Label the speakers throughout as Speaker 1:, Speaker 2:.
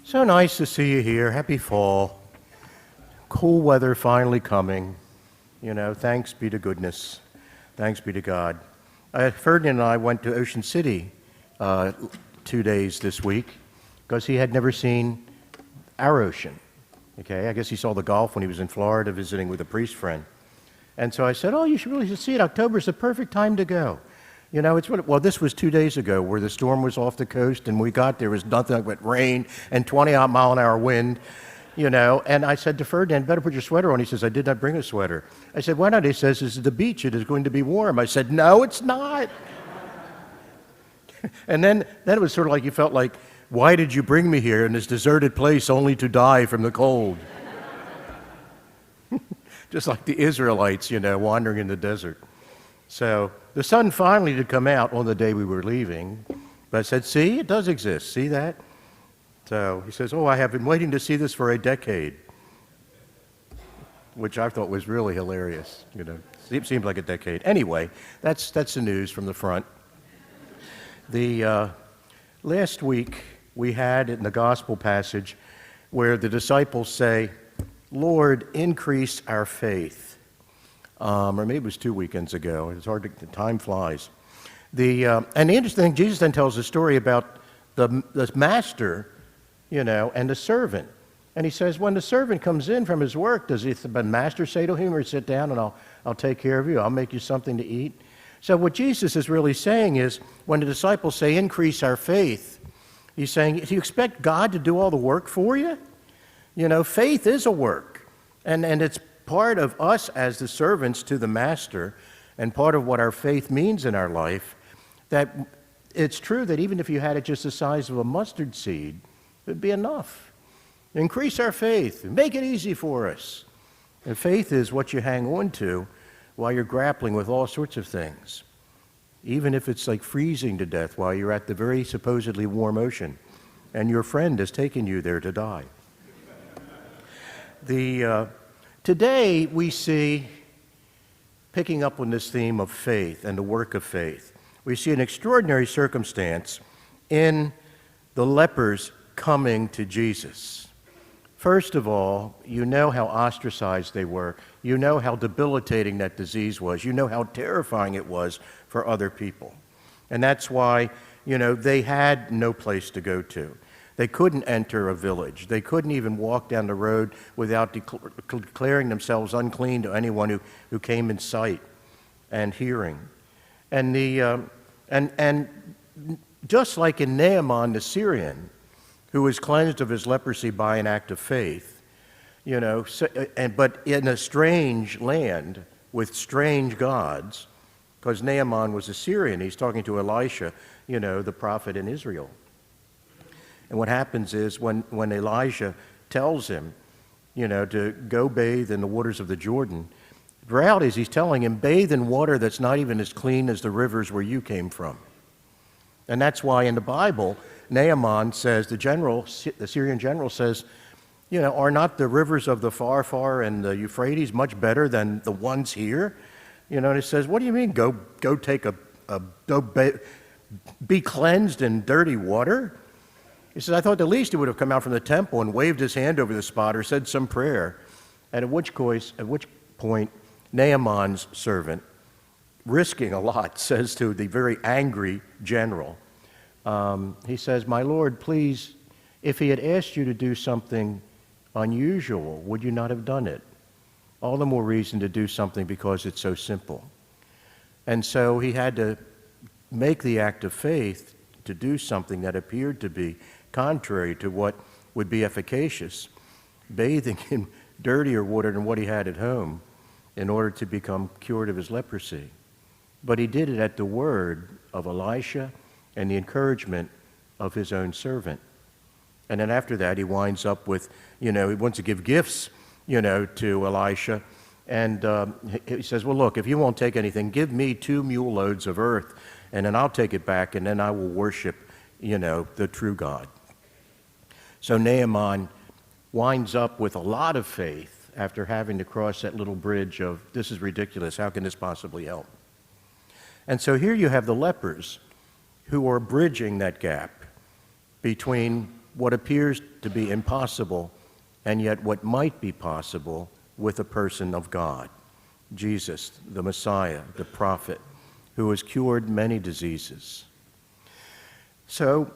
Speaker 1: So nice to see you here. Happy fall. Cool weather finally coming. Thanks be to goodness. Thanks be to God. Ferdinand and I went to Ocean City 2 days this week because he had never seen our ocean. Okay, I guess he saw the Gulf when he was in Florida visiting with a priest friend. And so I said, you should really see it. October's the perfect time to go. This was 2 days ago where the storm was off the coast and we got there was nothing but rain and 20-mile-an-hour wind, And I said to Ferdinand, better put your sweater on. He says, I did not bring a sweater. I said, why not? He says, this is the beach. It is going to be warm. I said, no, it's not. And then it was sort of like you felt like, why did you bring me here in this deserted place only to die from the cold? Just like the Israelites, wandering in the desert. So the sun finally did come out on the day we were leaving. But I said, see, it does exist. See that? So he says, I have been waiting to see this for a decade, which I thought was really hilarious. It seemed like a decade. Anyway, that's the news from the front. The last week we had in the gospel passage where the disciples say, Lord, increase our faith. Or maybe it was 2 weekends ago. It's hard to, time flies. And the interesting thing, Jesus then tells a story about the master, and the servant. And he says, when the servant comes in from his work, does the master say to him, or sit down and I'll take care of you, I'll make you something to eat? So what Jesus is really saying is, when the disciples say, increase our faith, he's saying, do you expect God to do all the work for you? Faith is a work. And it's part of us as the servants to the master, and part of what our faith means in our life, that it's true that even if you had it just the size of a mustard seed, it would be enough. Increase our faith. Make it easy for us. And faith is what you hang on to while you're grappling with all sorts of things, even if it's like freezing to death while you're at the very supposedly warm ocean, and your friend has taken you there to die. Today we see, picking up on this theme of faith and the work of faith, we see an extraordinary circumstance in the lepers coming to Jesus. First of all, you know how ostracized they were. You know how debilitating that disease was. You know how terrifying it was for other people. And that's why, they had no place to go to. They couldn't enter a village. They couldn't even walk down the road without declaring themselves unclean to anyone who came in sight and hearing. And and just like in Naaman the Syrian, who was cleansed of his leprosy by an act of faith, but in a strange land with strange gods, because Naaman was a Syrian. He's talking to Elisha, the prophet in Israel. And what happens is when Elijah tells him, to go bathe in the waters of the Jordan, the reality is he's telling him, bathe in water that's not even as clean as the rivers where you came from. And that's why in the Bible, Naaman says, the Syrian general says, are not the rivers of the far and the Euphrates much better than the ones here? And he says, what do you mean, go take be cleansed in dirty water? He says, I thought the least he would have come out from the temple and waved his hand over the spot or said some prayer. And at which point, Naaman's servant, risking a lot, says to the very angry general, he says, my lord, please, if he had asked you to do something unusual, would you not have done it? All the more reason to do something because it's so simple. And so he had to make the act of faith to do something that appeared to be contrary to what would be efficacious, bathing in dirtier water than what he had at home in order to become cured of his leprosy. But he did it at the word of Elisha and the encouragement of his own servant. And then after that, he winds up with, he wants to give gifts, to Elisha. And he says, well, look, if you won't take anything, give me 2 mule loads of earth, and then I'll take it back, and then I will worship, the true God. So Naaman winds up with a lot of faith after having to cross that little bridge of, this is ridiculous, how can this possibly help? And so here you have the lepers who are bridging that gap between what appears to be impossible and yet what might be possible with a person of God, Jesus, the Messiah, the prophet, who has cured many diseases. So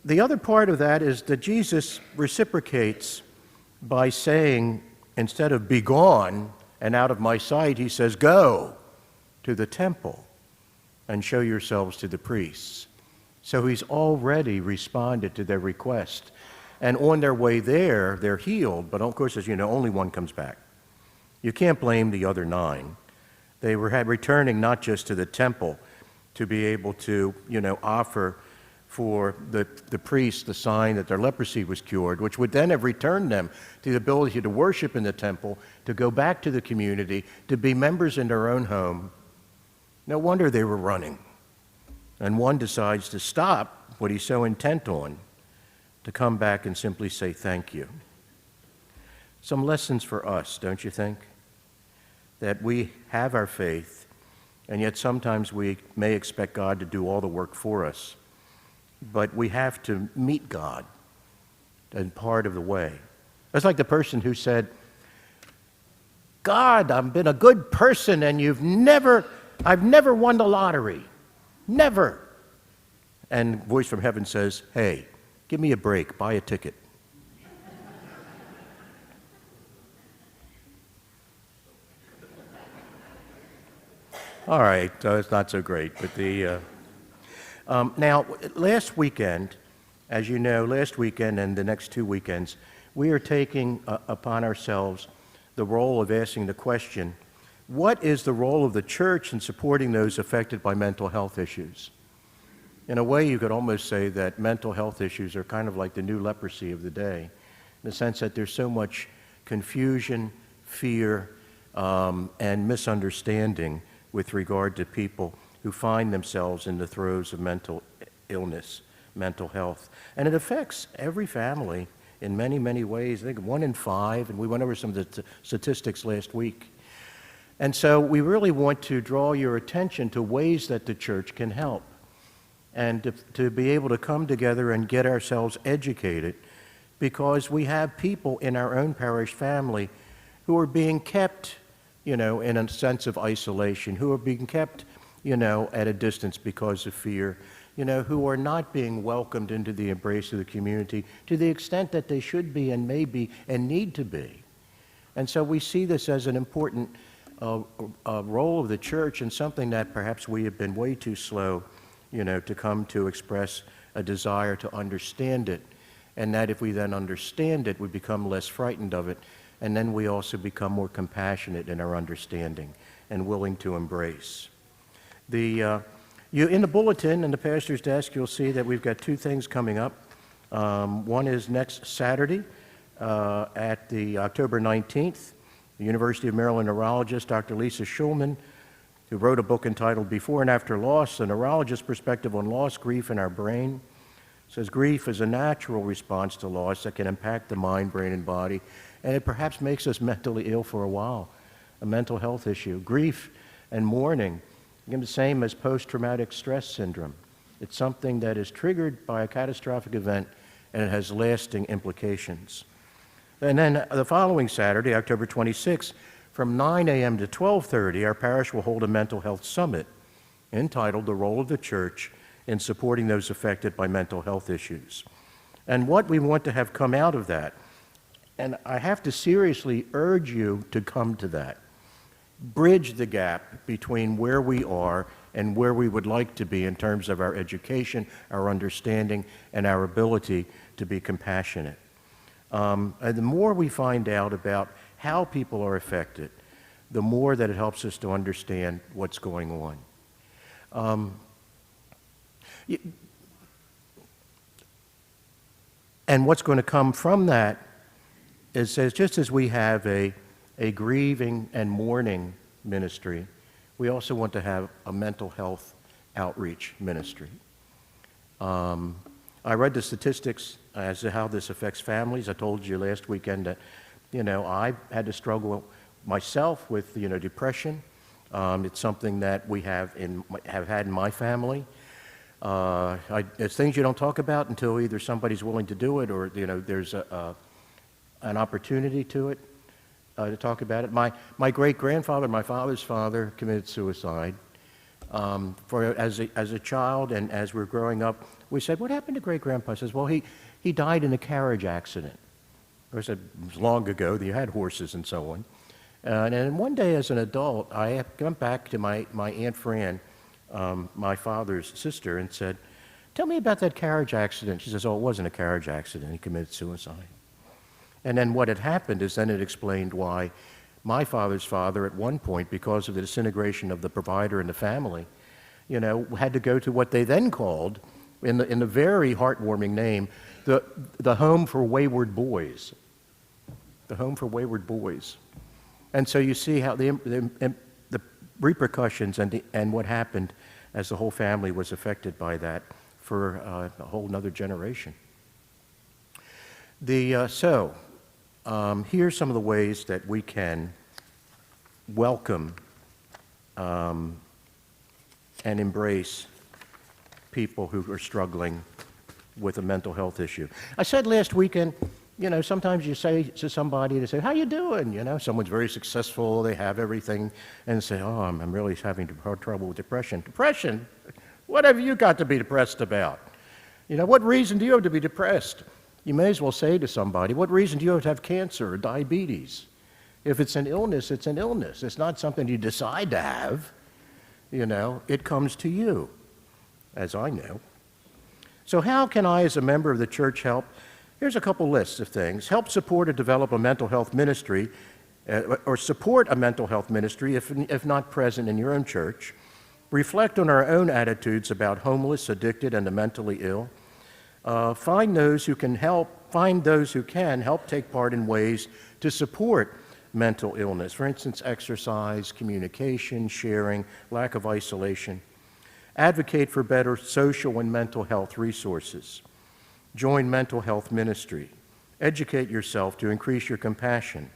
Speaker 1: the other part of that is that Jesus reciprocates by saying, instead of "be gone and out of my sight," he says, "Go to the temple and show yourselves to the priests." So he's already responded to their request. And on their way there, they're healed. But of course, as you know, only one comes back. You can't blame the other 9. They were returning not just to the temple to be able to, offer for the priest the sign that their leprosy was cured, which would then have returned them to the ability to worship in the temple, to go back to the community, to be members in their own home. No wonder they were running. And one decides to stop what he's so intent on, to come back and simply say thank you. Some lessons for us, don't you think? That we have our faith, and yet sometimes we may expect God to do all the work for us. But we have to meet God as part of the way. It's like the person who said, "God, I've been a good person and I've never won the lottery. Never." And a voice from heaven says, "Hey, give me a break, buy a ticket." All right, it's not so great, but now, last weekend, as you know, last weekend and the next 2 weekends, we are taking upon ourselves the role of asking the question, what is the role of the church in supporting those affected by mental health issues? In a way, you could almost say that mental health issues are kind of like the new leprosy of the day, in the sense that there's so much confusion, fear, and misunderstanding with regard to people who find themselves in the throes of mental illness, mental health. And it affects every family in many, many ways. I think 1 in 5, and we went over some of the statistics last week. And so we really want to draw your attention to ways that the church can help, and to be able to come together and get ourselves educated, because we have people in our own parish family who are being kept, in a sense of isolation, who are being kept at a distance because of fear, who are not being welcomed into the embrace of the community to the extent that they should be and may be and need to be. And so we see this as an important role of the church, and something that perhaps we have been way too slow, to come to express a desire to understand it. And that if we then understand it, we become less frightened of it, and then we also become more compassionate in our understanding and willing to embrace. In the bulletin in the pastor's desk, you'll see that we've got 2 things coming up. One is next Saturday at the October 19th. The University of Maryland neurologist, Dr. Lisa Schulman, who wrote a book entitled Before and After Loss, a neurologist's perspective on loss, grief, and our brain, says grief is a natural response to loss that can impact the mind, brain, and body, and it perhaps makes us mentally ill for a while, a mental health issue. Grief and mourning, again, the same as post-traumatic stress syndrome. It's something that is triggered by a catastrophic event, and it has lasting implications. And then the following Saturday, October 26th, from 9 a.m. to 12:30, our parish will hold a mental health summit entitled The Role of the Church in Supporting Those Affected by Mental Health Issues. And what we want to have come out of that, and I have to seriously urge you to come to that, bridge the gap between where we are and where we would like to be in terms of our education, our understanding, and our ability to be compassionate. And the more we find out about how people are affected, the more that it helps us to understand what's going on. And what's going to come from that is, just as we have a grieving and mourning ministry, we also want to have a mental health outreach ministry. I read the statistics as to how this affects families. I told you last weekend that, I had to struggle myself with, depression. It's something that we have had in my family. It's things you don't talk about until either somebody's willing to do it or, there's an opportunity to it, to talk about it. My great-grandfather, my father's father, committed suicide. As a child and as we were growing up, we said, what happened to great-grandpa? He says, well, he died in a carriage accident. I said, it was long ago, you had horses and so on. And then one day as an adult, I went back to my Aunt Fran, my father's sister, and said, tell me about that carriage accident. She says, oh, it wasn't a carriage accident. He committed suicide. And then what had happened is then it explained why my father's father at one point, because of the disintegration of the provider and the family, had to go to what they then called, in the very heartwarming name, the Home for Wayward Boys. The Home for Wayward Boys. And so you see how the repercussions and what happened as the whole family was affected by that for a whole nother generation. Here's some of the ways that we can welcome and embrace people who are struggling with a mental health issue. I said last weekend, sometimes you say to somebody, they say, how you doing? Someone's very successful, they have everything, and say, oh, I'm really having trouble with depression. Depression? What have you got to be depressed about? What reason do you have to be depressed? You may as well say to somebody, what reason do you have to have cancer or diabetes? If it's an illness, it's an illness. It's not something you decide to have. It comes to you, as I know. So how can I, as a member of the church, help? Here's a couple lists of things. Help support or develop a mental health ministry, or support a mental health ministry if not present in your own church. Reflect on our own attitudes about homeless, addicted, and the mentally ill. Find those who can help take part in ways to support mental illness. For instance, exercise, communication, sharing, lack of isolation. Advocate for better social and mental health resources. Join mental health ministry. Educate yourself to increase your compassion.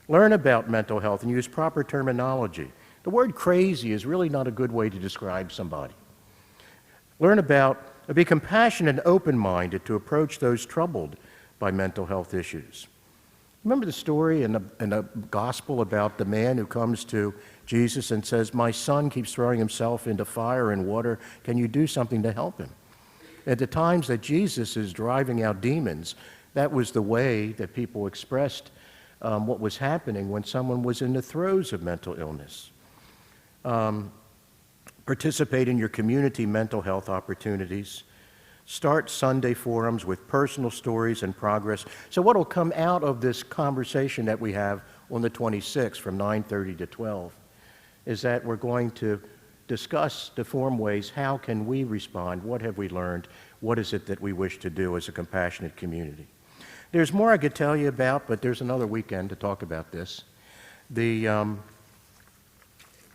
Speaker 1: Learn about mental health and use proper terminology. The word crazy is really not a good way to describe somebody. Be compassionate and open-minded to approach those troubled by mental health issues. Remember the story in the gospel about the man who comes to Jesus and says, my son keeps throwing himself into fire and water. Can you do something to help him? At the times that Jesus is driving out demons, that was the way that people expressed what was happening when someone was in the throes of mental illness. Participate in your community mental health opportunities. Start Sunday forums with personal stories and progress. So what will come out of this conversation that we have on the 26th from 9:30 to 12 is that we're going to discuss the form ways, how can we respond, what have we learned, what is it that we wish to do as a compassionate community. There's more I could tell you about, but there's another weekend to talk about this. The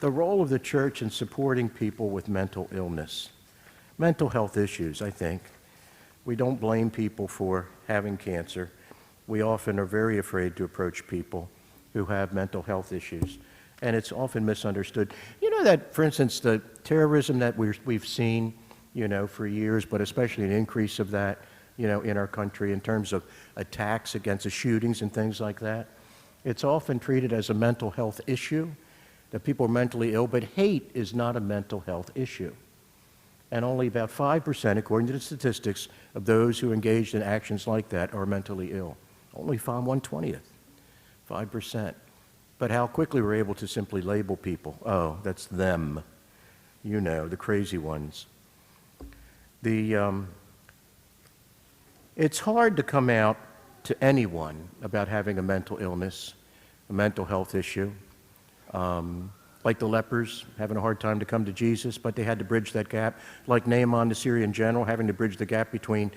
Speaker 1: role of the church in supporting people with mental illness. Mental health issues, I think. We don't blame people for having cancer. We often are very afraid to approach people who have mental health issues, and it's often misunderstood. That, for instance, the terrorism that we've seen, for years, but especially an increase of that, in our country in terms of attacks against the shootings and things like that, it's often treated as a mental health issue, that people are mentally ill, but hate is not a mental health issue. And only about 5%, according to the statistics, of those who engaged in actions like that are mentally ill. Only 1/20, 5%. But how quickly we're able to simply label people. Oh, that's them. The crazy ones. It's hard to come out to anyone about having a mental illness, a mental health issue. Like the lepers having a hard time to come to Jesus, but they had to bridge that gap. Like Naaman, the Syrian general, having to bridge the gap between,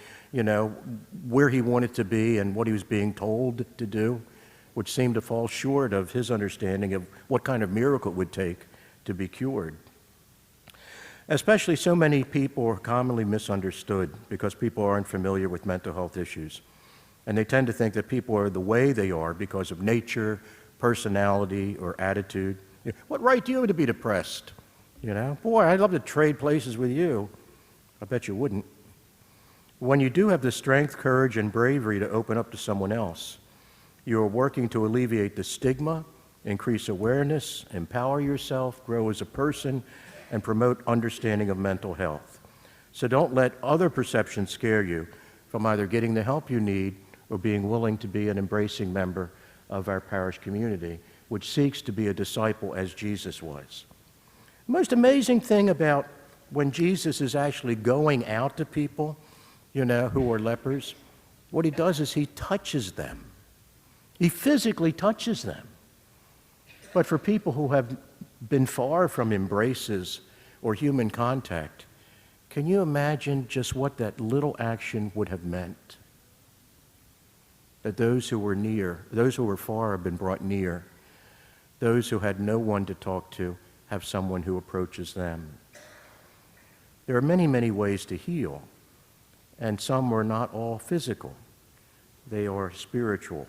Speaker 1: where he wanted to be and what he was being told to do, which seemed to fall short of his understanding of what kind of miracle it would take to be cured. Especially so many people are commonly misunderstood because people aren't familiar with mental health issues. And they tend to think that people are the way they are because of nature, personality, or attitude. What right do you have to be depressed? Boy, I'd love to trade places with you. I bet you wouldn't. When you do have the strength, courage, and bravery to open up to someone else, you are working to alleviate the stigma, increase awareness, empower yourself, grow as a person, and promote understanding of mental health. So don't let other perceptions scare you from either getting the help you need or being willing to be an embracing member of our parish community, which seeks to be a disciple as Jesus was. The most amazing thing about when Jesus is actually going out to people, who are lepers, what he does is he touches them. He physically touches them. But for people who have been far from embraces or human contact, can you imagine just what that little action would have meant? That those who were near, those who were far have been brought near. Those who had no one to talk to have someone who approaches them. There are many, many ways to heal, and some are not all physical. They are spiritual